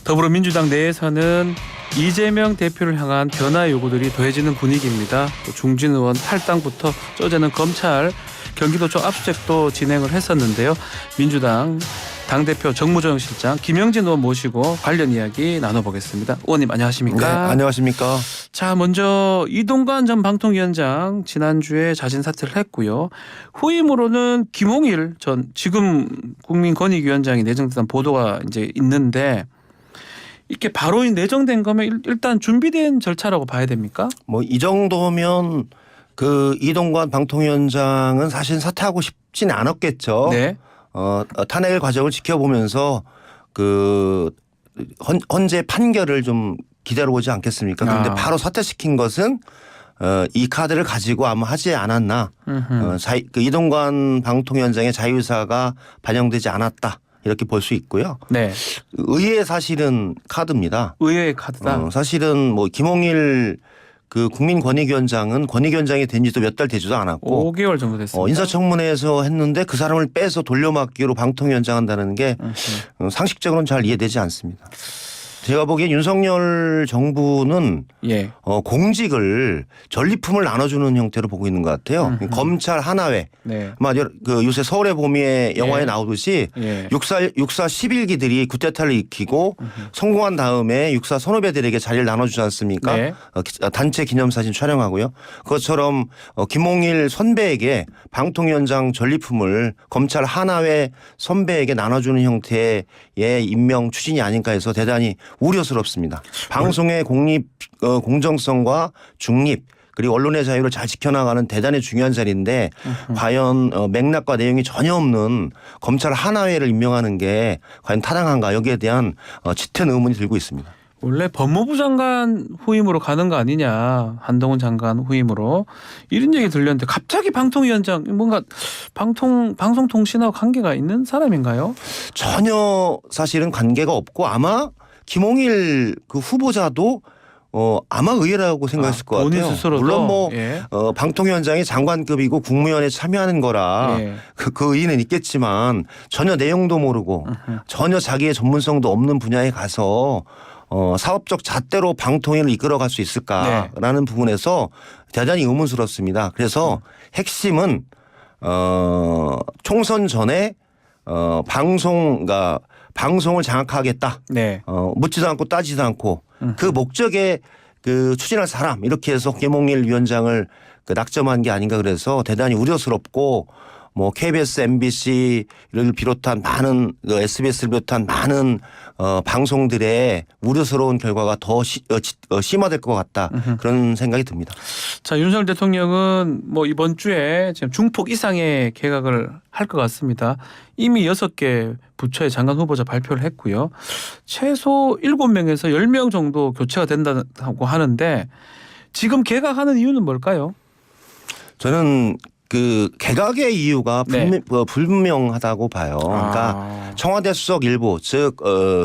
더불어민주당 내에서는 이재명 대표를 향한 변화 요구들이 더해지는 분위기입니다. 또 중진 의원 탈당부터 어제는 검찰 경기도청 압수수색도 진행을 했었는데요. 민주당 당대표 정무조정실장 김영진 의원 모시고 관련 이야기 나눠보겠습니다. 의원님 안녕하십니까? 네, 안녕하십니까? 자, 먼저 이동관 전 방통위원장 지난주에 자진 사퇴를 했고요. 후임으로는 김홍일 전 지금 국민권익위원장이 내정됐다는 보도가 이제 있는데 이렇게 바로 내정된 거면 일단 준비된 절차라고 봐야 됩니까? 뭐 이 정도면 그 이동관 방통위원장은 사실 사퇴하고 싶지는 않았겠죠. 네. 탄핵 과정을 지켜보면서 그 헌재 판결을 좀 기다려보지 않겠습니까? 그런데 바로 사퇴시킨 것은 이 카드를 가지고 아마 하지 않았나. 그 이동관 방통위원장의 자유의사가 반영되지 않았다. 이렇게 볼 수 있고요. 네. 의회의 사실은 카드입니다. 의회의 카드다. 사실은 뭐 김홍일 그 국민권익위원장은 권익위원장이 된 지도 몇 달 되지도 않았고 5개월 정도 됐습니다. 인사청문회에서 했는데 그 사람을 빼서 돌려막기로 방통위원장 한다는 게 상식적으로는 잘 이해되지 않습니다. 제가 보기엔 윤석열 정부는 예. 공직을 전리품을 나눠주는 형태로 보고 있는 것 같아요. 검찰 하나회. 네. 그 요새 서울의 봄이의 영화에 예. 나오듯이 예. 육사 11기들이 구테타를 익히고 성공한 다음에 육사 선후배들에게 자리를 나눠주지 않습니까? 네. 단체 기념사진 촬영하고요. 그것처럼 김홍일 선배에게 방통위원장 전리품을 검찰 하나회 선배에게 나눠주는 형태의 임명 추진이 아닌가 해서 대단히 우려스럽습니다. 방송의 공정성과 중립 그리고 언론의 자유를 잘 지켜나가는 대단히 중요한 자리인데 과연 맥락과 내용이 전혀 없는 검찰 하나회를 임명하는 게 과연 타당한가 여기에 대한 짙은 의문이 들고 있습니다. 원래 법무부 장관 후임으로 가는 거 아니냐. 한동훈 장관 후임으로. 이런 얘기 들렸는데 갑자기 방통위원장 뭔가 방송통신하고 관계가 있는 사람인가요? 전혀 사실은 관계가 없고 아마 김홍일 그 후보자도 아마 의외라고 생각했을 것 본인 같아요. 스스로도? 물론 뭐 예. 방통위원장이 장관급이고 국무위원에 참여하는 거라 예. 그 의의는 있겠지만 전혀 내용도 모르고 전혀 자기의 전문성도 없는 분야에 가서 사업적 잣대로 방통위를 이끌어갈 수 있을까라는 부분에서 대단히 의문스럽습니다. 그래서 핵심은 총선 전에 방송을 장악하겠다. 네. 묻지도 않고 따지도 않고 그 목적에 그 추진할 사람 이렇게 해서 김홍일 위원장을 그 낙점한 게 아닌가 그래서 대단히 우려스럽고 뭐 KBS, MBC를 비롯한 많은 SBS를 비롯한 많은 방송들의 우려스러운 결과가 더 심화될 것 같다 그런 생각이 듭니다. 자, 윤석열 대통령은 뭐 이번 주에 지금 중폭 이상의 개각을 할 것 같습니다. 이미 6개 부처의 장관 후보자 발표를 했고요. 최소 7명에서 10명 정도 교체가 된다고 하는데 지금 개각하는 이유는 뭘까요? 저는 그 개각의 이유가 네. 불분명하다고 봐요. 그러니까 청와대 수석 일부 즉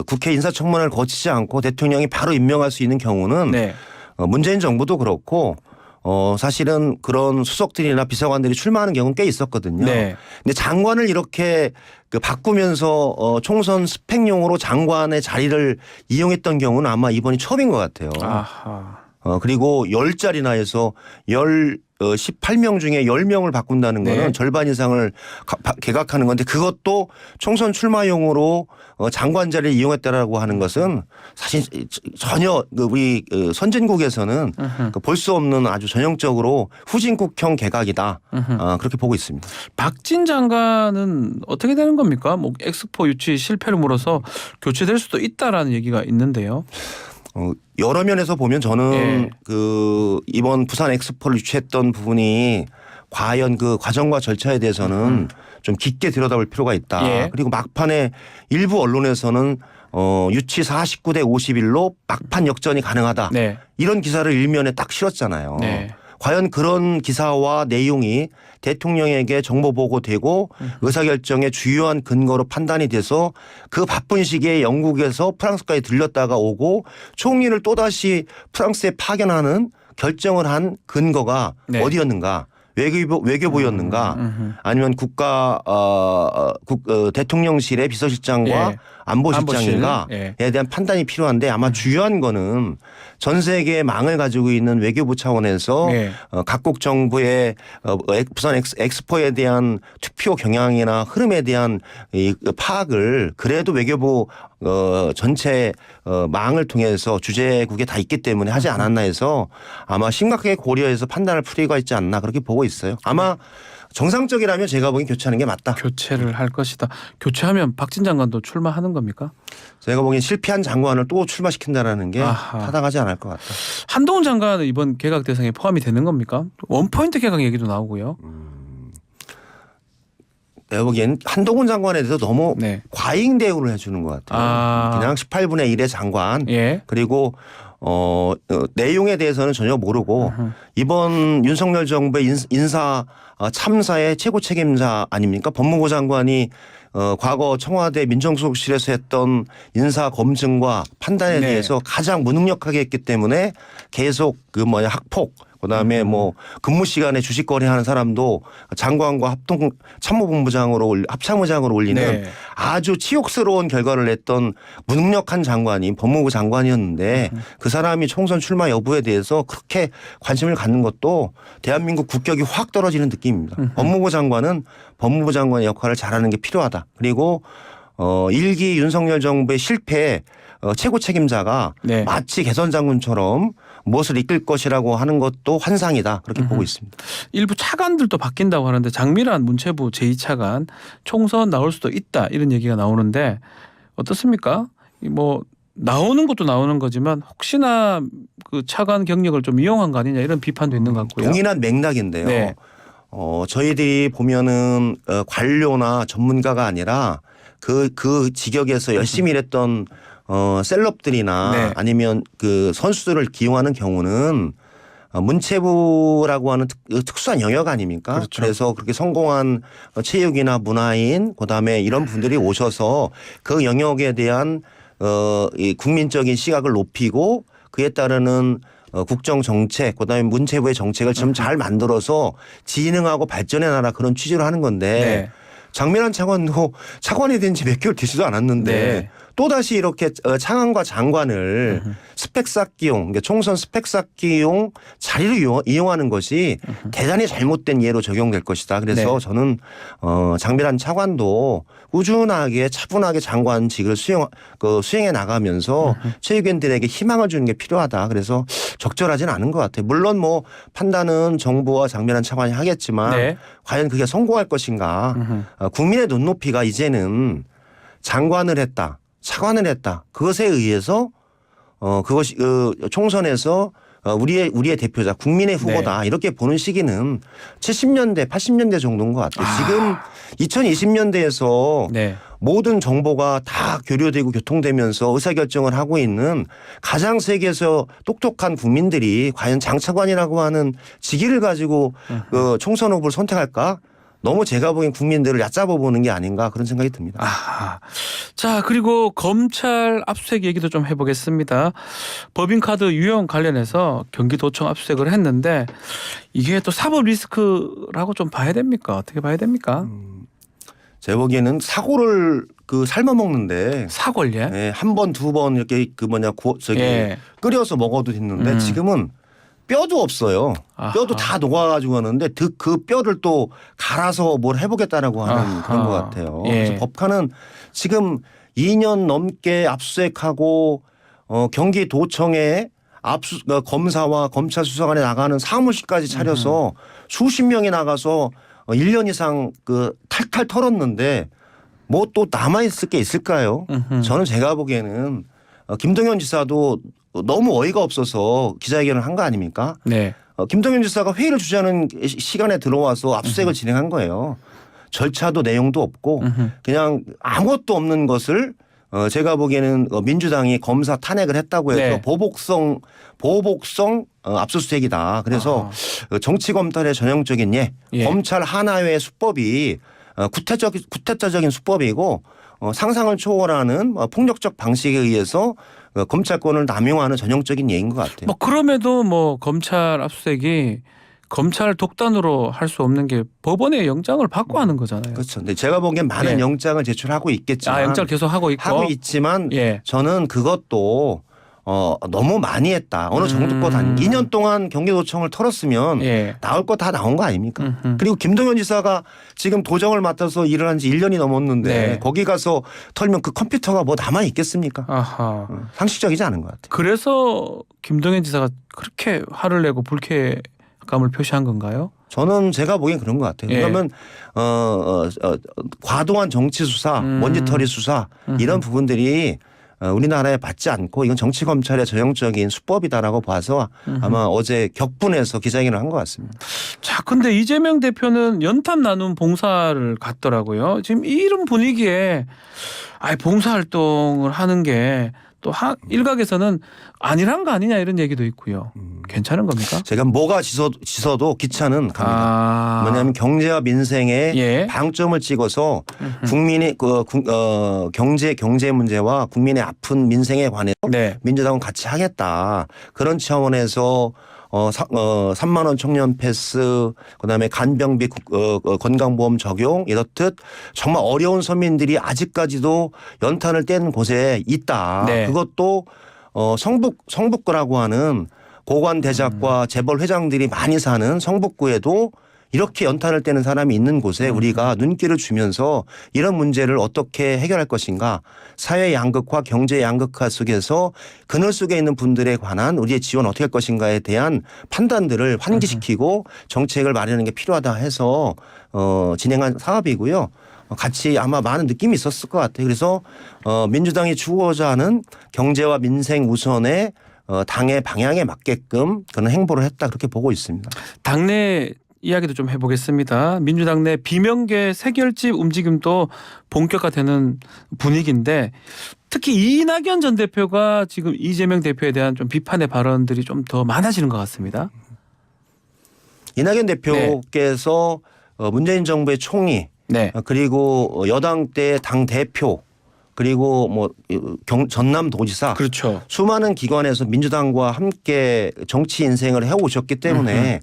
국회 인사청문회를 거치지 않고 대통령이 바로 임명할 수 있는 경우는 네. 문재인 정부도 그렇고 사실은 그런 수석들이나 비서관들이 출마하는 경우는 꽤 있었거든요. 네. 근데 장관을 이렇게 그 바꾸면서 총선 스펙용으로 장관의 자리를 이용했던 경우는 아마 이번이 처음인 것 같아요. 아하. 그리고 10자리나 해서 18명 중에 10명을 바꾼다는 거는 네. 절반 이상을 개각하는 건데 그것도 총선 출마용으로 장관 자리를 이용했다라고 하는 것은 사실 전혀 우리 선진국에서는 볼 수 없는 아주 전형적으로 후진국형 개각이다. 그렇게 보고 있습니다. 박진 장관은 어떻게 되는 겁니까? 뭐 엑스포 유치 실패를 물어서 교체될 수도 있다라는 얘기가 있는데요. 여러 면에서 보면 저는 예. 그 이번 부산 엑스포를 유치했던 부분이 과연 그 과정과 절차에 대해서는 좀 깊게 들여다볼 필요가 있다. 예. 그리고 막판에 일부 언론에서는 유치 49대 51로 막판 역전이 가능하다. 네. 이런 기사를 일면에 딱 실었잖아요. 네. 과연 그런 기사와 내용이 대통령에게 정보 보고되고 의사결정의 주요한 근거로 판단이 돼서 그 바쁜 시기에 영국에서 프랑스까지 들렸다가 오고 총리를 또다시 프랑스에 파견하는 결정을 한 근거가 네. 어디였는가. 외교부였는가 아니면 대통령실의 비서실장과 예. 안보실장인가에 대한 판단이 필요한데 아마 중요한 거는 전 세계의 망을 가지고 있는 외교부 차원에서 예. 각국 정부의 부산 엑스포에 대한 투표 경향이나 흐름에 대한 이 파악을 그래도 외교부 전체 망을 통해서 주재국에 다 있기 때문에 하지 않았나 해서 아마 심각하게 고려해서 판단할 필요가 있지 않나 그렇게 보고 있어요. 아마 정상적이라면 제가 보기엔 교체하는 게 맞다. 교체를 할 것이다. 교체하면 박진 장관도 출마하는 겁니까? 제가 보기엔 실패한 장관을 또 출마시킨다라는 게 아하. 타당하지 않을 것 같다. 한동훈 장관은 이번 개각 대상에 포함이 되는 겁니까? 원포인트 개각 얘기도 나오고요. 내가 보기엔 한동훈 장관에 대해서 너무 네. 과잉 대우를 해주는 것 같아요. 그냥 18분의 1의 장관 예. 그리고 내용에 대해서는 전혀 모르고 이번 윤석열 정부의 인사 참사의 최고 책임자 아닙니까? 법무부 장관이 과거 청와대 민정수석실에서 했던 인사 검증과 판단에 네. 대해서 가장 무능력하게 했기 때문에 계속 학폭 그다음에 근무 시간에 주식 거래하는 사람도 장관과 합참의장으로 올리는 네. 아주 치욕스러운 결과를 냈던 무능력한 장관이 법무부 장관이었는데 그 사람이 총선 출마 여부에 대해서 그렇게 관심을 갖는 것도 대한민국 국격이 확 떨어지는 느낌입니다. 법무부 장관은 법무부 장관의 역할을 잘하는 게 필요하다. 그리고 1기 윤석열 정부의 실패에 최고 책임자가 네. 마치 개선 장군처럼 무엇을 이끌 것이라고 하는 것도 환상이다. 그렇게 보고 있습니다. 일부 차관들도 바뀐다고 하는데 장미란 문체부 제2차관 총선 나올 수도 있다 이런 얘기가 나오는데 어떻습니까? 나오는 것도 나오는 거지만 혹시나 그 차관 경력을 좀 이용한 거 아니냐 이런 비판도 있는 것 같고요. 동일한 맥락인데요. 네. 저희들이 보면은 관료나 전문가가 아니라 그 직역에서 열심히 일했던 셀럽들이나 네. 아니면 그 선수들을 기용하는 경우는 문체부라고 하는 특수한 영역 아닙니까? 그렇죠. 그래서 그렇게 성공한 체육이나 문화인 그다음에 이런 분들이 오셔서 그 영역에 대한 이 국민적인 시각을 높이고 그에 따르는 국정 정책 그다음에 문체부의 정책을 좀 잘 만들어서 진흥하고 발전해 나라 그런 취지로 하는 건데 네. 장면한 차관도 차관이 된 지 몇 개월 되지도 않았는데 네. 또다시 이렇게 차관과 장관을 스펙 쌓기용 그러니까 총선 스펙 쌓기용 자리로 이용하는 것이 대단히 잘못된 예로 적용될 것이다. 그래서 네. 저는 장미란 차관도 꾸준하게 차분하게 장관직을 수행해 나가면서 체육인들에게 희망을 주는 게 필요하다. 그래서 적절하진 않은 것 같아요. 물론 판단은 정부와 장미란 차관이 하겠지만 네. 과연 그게 성공할 것인가. 국민의 눈높이가 이제는 장관을 했다. 차관을 했다. 그것에 의해서 그것이 총선에서 우리의 대표자 국민의 후보다 이렇게 보는 시기는 70년대 80년대 정도인 것 같아요. 지금 2020년대에서 네. 모든 정보가 다 교류되고 교통되면서 의사결정을 하고 있는 가장 세계에서 똑똑한 국민들이 과연 장차관이라고 하는 직위를 가지고 총선 후보를 선택할까? 너무 제가 보기엔 국민들을 얕잡아 보는 게 아닌가 그런 생각이 듭니다. 자, 그리고 검찰 압수수색 얘기도 좀 해보겠습니다. 법인카드 유용 관련해서 경기도청 압수수색을 했는데 이게 또 사법 리스크라고 좀 봐야 됩니까? 어떻게 봐야 됩니까? 제 보기에는 사고를 삶아 먹는데 사골 예? 네, 한 번, 두 번 이렇게 예. 끓여서 먹어도 됐는데 지금은 뼈도 없어요. 아하. 뼈도 다 녹아가지고 하는데 그 뼈를 또 갈아서 뭘 해보겠다라고 하는 아하. 그런 것 같아요. 예. 그래서 법관은 지금 2년 넘게 압수수색하고 경기도청에 검사와 검찰 수사관에 나가는 사무실까지 차려서 수십 명이 나가서 1년 이상 탈탈 털었는데 뭐 또 남아있을 게 있을까요? 저는 제가 보기에는 김동연 지사도 너무 어이가 없어서 기자회견을 한 거 아닙니까? 네. 김동연 지사가 회의를 주재하는 시간에 들어와서 압수수색을 진행한 거예요. 절차도 내용도 없고 그냥 아무것도 없는 것을 제가 보기에는 민주당이 검사 탄핵을 했다고 해서 네. 보복성 압수수색이다. 그래서 정치 검찰의 전형적인 검찰 하나의 수법이 구태자적인 수법이고 상상을 초월하는 폭력적 방식에 의해서 검찰권을 남용하는 전형적인 예인 것 같아요. 그럼에도 검찰 압수수색이 검찰 독단으로 할 수 없는 게 법원의 영장을 받고 하는 거잖아요. 그렇죠. 근데 제가 보기엔 많은 예. 영장을 제출하고 있겠지만 영장 계속 하고 있고. 하고 있지만 예. 저는 그것도 너무 많이 했다. 어느 정도껏 한 2년 동안 경기도청을 털었으면 예. 나올 거 다 나온 거 아닙니까? 음흠. 그리고 김동연 지사가 지금 도정을 맡아서 일을 한 지 1년이 넘었는데 네. 거기 가서 털면 그 컴퓨터가 뭐 남아 있겠습니까? 아하. 상식적이지 않은 것 같아요. 그래서 김동연 지사가 그렇게 화를 내고 불쾌감을 표시한 건가요? 저는 제가 보기엔 그런 것 같아요. 예. 그러면 과도한 정치 수사, 먼지털이 수사 이런 부분들이 우리나라에 받지 않고 이건 정치 검찰의 전형적인 수법이다라고 봐서 아마 어제 격분해서 기자회견을 한 것 같습니다. 자, 근데 이재명 대표는 연탄 나눔 봉사를 갔더라고요. 지금 이런 분위기에 봉사활동을 하는 게 또 일각에서는 아니란 거 아니냐 이런 얘기도 있고요. 괜찮은 겁니까? 제가 뭐가 지서도 기차는 갑니다. 뭐냐면 경제와 민생에 예. 방점을 찍어서 국민의 경제 문제와 국민의 아픈 민생에 관해서 네. 민주당은 같이 하겠다. 그런 차원에서 3만 원 청년 패스, 그다음에 간병비 건강보험 적용 이렇듯 정말 어려운 서민들이 아직까지도 연탄을 떼는 곳에 있다. 네. 그것도 성북구라고 하는 고관 대작과 재벌 회장들이 많이 사는 성북구에도 이렇게 연탄을 떼는 사람이 있는 곳에 우리가 눈길을 주면서 이런 문제를 어떻게 해결할 것인가, 사회 양극화, 경제 양극화 속에서 그늘 속에 있는 분들에 관한 우리의 지원 어떻게 할 것인가에 대한 판단들을 환기시키고 정책을 마련하는 게 필요하다 해서 진행한 사업이고요. 같이 아마 많은 느낌이 있었을 것 같아요. 그래서 민주당이 추구하고자 하는 경제와 민생 우선의 당의 방향에 맞게끔 그런 행보를 했다 그렇게 보고 있습니다. 당내 이야기도 좀 해보겠습니다. 민주당 내 비명계 세결집 움직임도 본격화되는 분위기인데 특히 이낙연 전 대표가 지금 이재명 대표에 대한 좀 비판의 발언들이 좀 더 많아지는 것 같습니다. 이낙연 대표께서 문재인 정부의 총리 네. 그리고 여당 때 당 대표 그리고 뭐 전남도지사 그렇죠. 수많은 기관에서 민주당과 함께 정치 인생을 해오셨기 때문에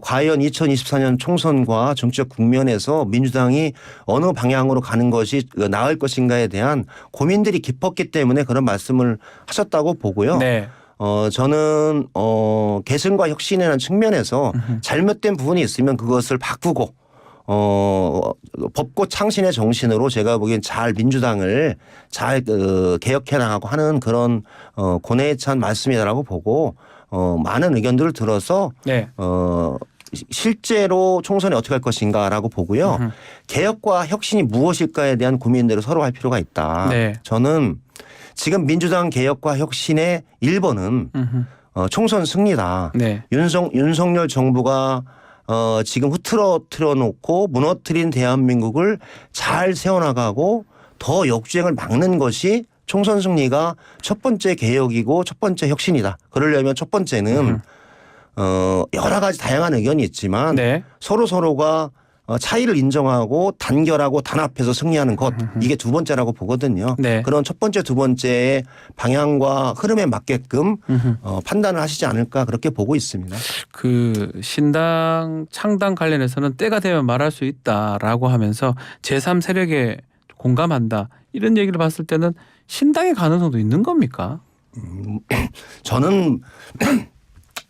과연 2024년 총선과 정치적 국면에서 민주당이 어느 방향으로 가는 것이 나을 것인가에 대한 고민들이 깊었기 때문에 그런 말씀을 하셨다고 보고요. 네. 저는 개선과 혁신이라는 측면에서 잘못된 부분이 있으면 그것을 바꾸고 법고 창신의 정신으로 제가 보기엔 잘 민주당을 잘 개혁해 나가고 하는 그런 고뇌에 찬 말씀이라고 보고 많은 의견들을 들어서 네. 실제로 총선이 어떻게 할 것인가라고 보고요. 개혁과 혁신이 무엇일까에 대한 고민들을 서로 할 필요가 있다. 네. 저는 지금 민주당 개혁과 혁신의 1번은 총선 승리다. 네. 윤석열 정부가 지금 흐트러 놓고 무너뜨린 대한민국을 잘 세워나가고 더 역주행을 막는 것이 총선 승리가 첫 번째 개혁이고 첫 번째 혁신이다. 그러려면 첫 번째는 여러 가지 다양한 의견이 있지만 네. 서로가 차이를 인정하고 단결하고 단합해서 승리하는 것 이게 두 번째라고 보거든요. 네. 그런 첫 번째 두 번째의 방향과 흐름에 맞게끔 판단을 하시지 않을까 그렇게 보고 있습니다. 그 신당 창당 관련해서는 때가 되면 말할 수 있다라고 하면서 제3세력에 공감한다 이런 얘기를 봤을 때는 신당의 가능성도 있는 겁니까? 저는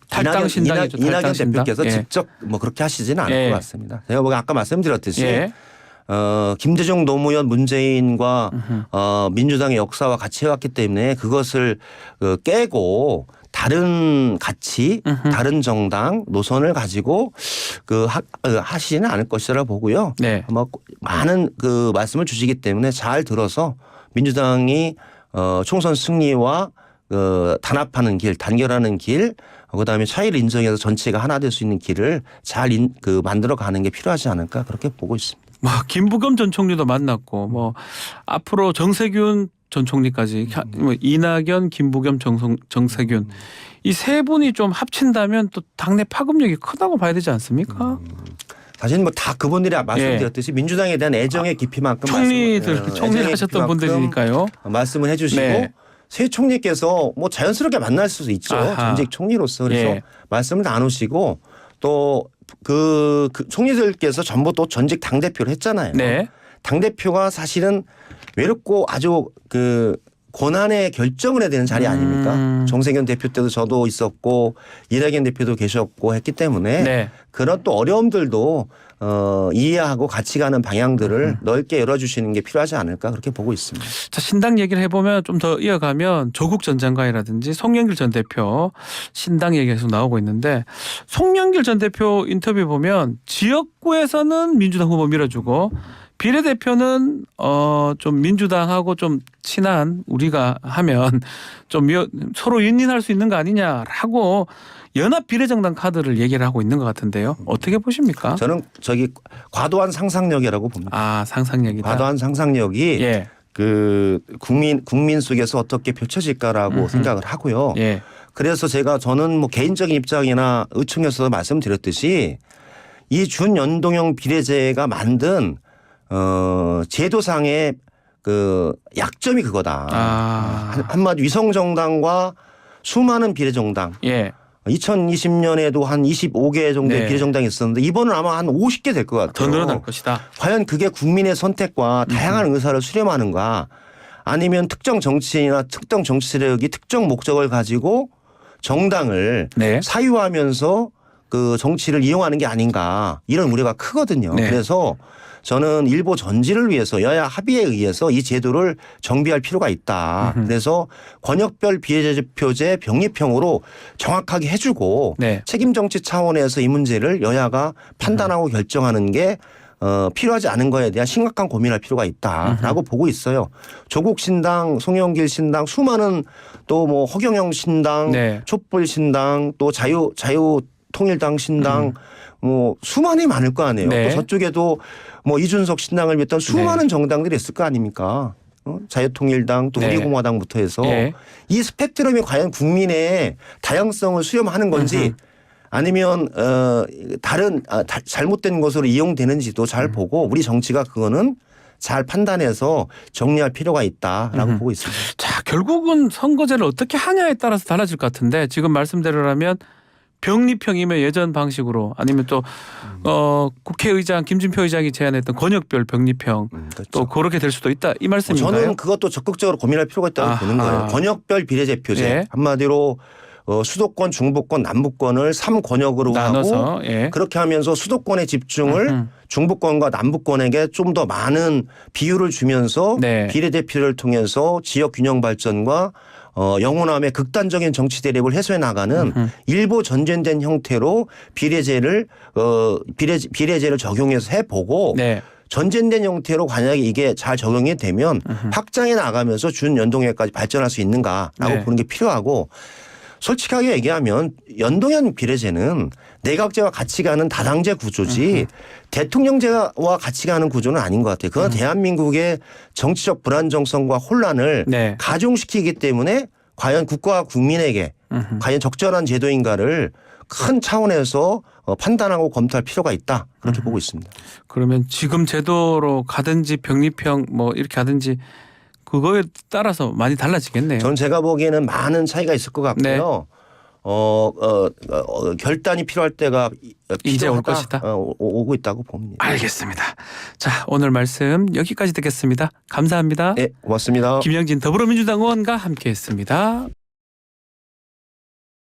탈당 신당이죠. 이낙연 신당. 대표께서 예. 직접 뭐 그렇게 하시지는 않을 예. 것 같습니다. 제가 보기엔 아까 말씀드렸듯이 예. 김대중 노무현 문재인과 민주당의 역사와 같이 해왔기 때문에 그것을 깨고 다른 가치, 다른 정당 노선을 가지고 하시지는 않을 것이라 보고요. 네. 아마 많은 그 말씀을 주시기 때문에 잘 들어서 민주당이 총선 승리와 단합하는 길, 단결하는 길, 그다음에 차이를 인정해서 전체가 하나 될 수 있는 길을 잘 만들어 가는 게 필요하지 않을까 그렇게 보고 있습니다. 김부겸 전 총리도 만났고 뭐 앞으로 정세균 전 총리까지 뭐 이낙연, 김부겸, 정세균 이 세 분이 좀 합친다면 또 당내 파급력이 크다고 봐야 되지 않습니까? 사실 뭐 다 그분들이 말씀드렸듯이 민주당에 대한 애정의 깊이만큼 총리를 애정의 하셨던 깊이만큼 분들이니까요. 말씀을 해주시고 네. 새 총리께서 뭐 자연스럽게 만날 수도 있죠. 아하. 전직 총리로서 그래서 예. 말씀을 나누시고 또 그 총리들께서 전부 또 전직 당 대표를 했잖아요. 네. 당 대표가 사실은 외롭고 아주 그 고난의 결정을 해야 되는 자리 아닙니까? 정세균 대표 때도 저도 있었고 이낙연 대표도 계셨고 했기 때문에 네. 그런 또 어려움들도 이해하고 같이 가는 방향들을 넓게 열어주시는 게 필요하지 않을까 그렇게 보고 있습니다. 자, 신당 얘기를 해보면 좀 더 이어가면 조국 전 장관이라든지 송영길 전 대표 신당 얘기가 계속 나오고 있는데 송영길 전 대표 인터뷰 보면 지역구에서는 민주당 후보 밀어주고 비례대표는 좀 민주당하고 좀 친한 우리가 하면 좀 서로 윈윈할 수 있는 거 아니냐라고 연합 비례정당 카드를 얘기를 하고 있는 것 같은데요. 어떻게 보십니까? 저는 저기 과도한 상상력이라고 봅니다. 아, 상상력이다. 과도한 상상력이 예. 그 국민 속에서 어떻게 펼쳐질까라고 생각을 하고요. 예. 그래서 저는 뭐 개인적인 입장이나 의총에서도 말씀드렸듯이 이 준연동형 비례제가 만든 제도상의 그 약점이 그거다. 한마디 위성정당과 수많은 비례정당. 예. 2020년에도 한 25개 정도의 네. 비례정당이 있었는데 이번은 아마 한 50개 될 것 같아요. 더 늘어날 것이다. 과연 그게 국민의 선택과 다양한 의사를 수렴하는가 아니면 특정 정치인이나 특정 정치 세력이 특정 목적을 가지고 정당을 네. 사유하면서 그 정치를 이용하는 게 아닌가 이런 우려가 크거든요. 네. 그래서 저는 일보 전지를 위해서 여야 합의에 의해서 이 제도를 정비할 필요가 있다. 그래서 권역별 비례대표제 병립형으로 정확하게 해주고 네. 책임 정치 차원에서 이 문제를 여야가 판단하고 결정하는 게 필요하지 않은 거에 대한 심각한 고민할 필요가 있다라고 보고 있어요. 조국 신당, 송영길 신당, 수많은 또 뭐 허경영 신당, 네. 촛불 신당, 또 자유통일당 신당 뭐 수많이 많을 거 아니에요. 네. 또 저쪽에도 뭐 이준석 신당을 비롯한 수많은 정당들이 있을 거 아닙니까? 자유통일당 또 네. 우리공화당부터 해서 네. 이 스펙트럼이 과연 국민의 다양성을 수렴하는 건지 아니면 다른 잘못된 것으로 이용되는지도 잘 보고 우리 정치가 그거는 잘 판단해서 정리할 필요가 있다라고 보고 있습니다. 자, 결국은 선거제를 어떻게 하냐에 따라서 달라질 것 같은데 지금 말씀대로라면 병립형이면 예전 방식으로 아니면 또 국회의장 김진표 의장이 제안했던 권역별 병립형 그렇죠. 또 그렇게 될 수도 있다 이 말씀인가요? 저는 그것도 적극적으로 고민할 필요가 있다고 보는 거예요. 권역별 비례대표제 예. 한마디로 수도권, 중부권, 남부권을 3권역으로 나눠서 하고 예. 그렇게 하면서 수도권의 집중을 중부권과 남부권에게 좀 더 많은 비율을 주면서 네. 비례대표를 통해서 지역 균형 발전과 영호남의 극단적인 정치 대립을 해소해 나가는 일부 전전된 형태로 비례제를 적용해서 해보고 네. 전젠된 형태로 만약에 이게 잘 적용이 되면 확장해 나가면서 준연동형까지 발전할 수 있는가라고 네. 보는 게 필요하고 솔직하게 얘기하면 연동형 비례제는 내각제와 같이 가는 다당제 구조지 대통령제와 같이 가는 구조는 아닌 것 같아요. 그건 대한민국의 정치적 불안정성과 혼란을 네. 가중시키기 때문에 과연 국가와 국민에게 과연 적절한 제도인가를 큰 차원에서 판단하고 검토할 필요가 있다. 그렇게 보고 있습니다. 그러면 지금 제도로 가든지 병립형 뭐 이렇게 하든지 그거에 따라서 많이 달라지겠네요. 저는 제가 보기에는 많은 차이가 있을 것 같고요. 결단이 필요할 때가 이제 올 필요하다. 것이다. 오고 있다고 봅니다. 알겠습니다. 자, 오늘 말씀 여기까지 듣겠습니다. 감사합니다. 네, 고맙습니다. 김영진 더불어민주당 의원과 함께했습니다.